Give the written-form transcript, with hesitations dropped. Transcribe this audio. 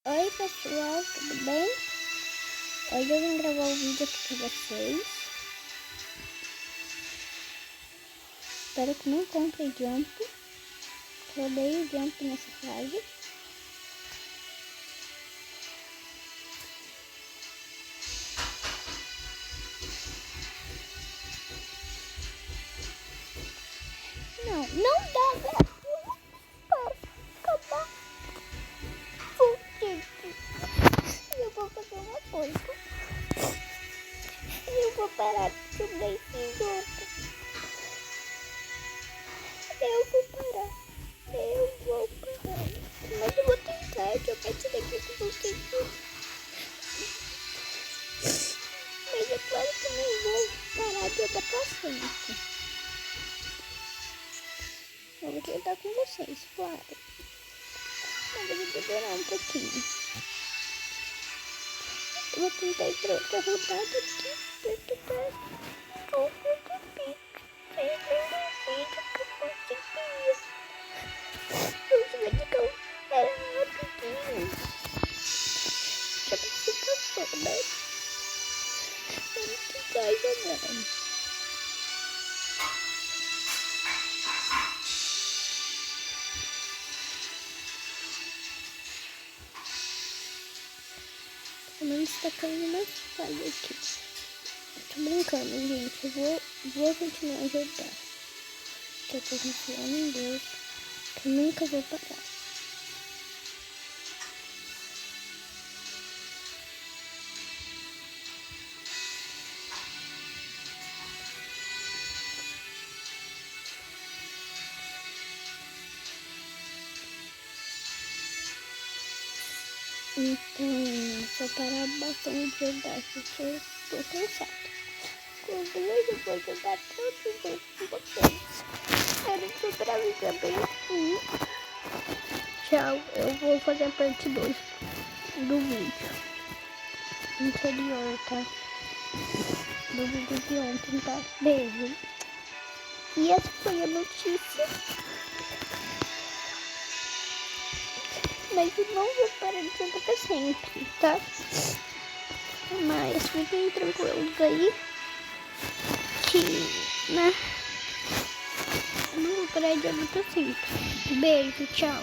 Oi pessoal, tudo bem? Hoje eu vim gravar um vídeo aqui pra vocês. Espero que não compre jump, que eu odeio jump nessa fase. Não dá, velho. Para acabar. Eu vou fazer uma coisa. Eu vou parar de subir esse jogo. Eu vou parar. Mas eu vou tentar jogar esse daqui com vocês. Mas é claro que eu não vou parar de jogar pra sempre. Eu vou tentar com vocês, claro. Mas eu vou demorar um pouquinho. Eu vou tentar ir pra outra rodada aqui. Porque tá super difícil. Sem ver o vídeo que eu conseguia. Os vídeos que eu era rapidinho. Já passou, né? Vamos tentar jogar. Pelo menos tá caindo mais falha aqui. Tô brincando, gente. Eu vou continuar a jogar. Que eu tô confiando em Deus. Que eu nunca vou parar. Então, só parar bastante de jogar, porque eu tô cansado. Inclusive, eu vou jogar tanto jogo com vocês. Quero superar o bem assim. Tchau, eu vou fazer a parte 2 do vídeo anterior, tá? Do vídeo de ontem, tá? Beijo. E essa foi a notícia. Mas eu não vou parar de jogar pra sempre, tá? Mas fiquem tranquilos aí. Que, né? Eu não vou parar de jogar pra sempre. Beijo, tchau.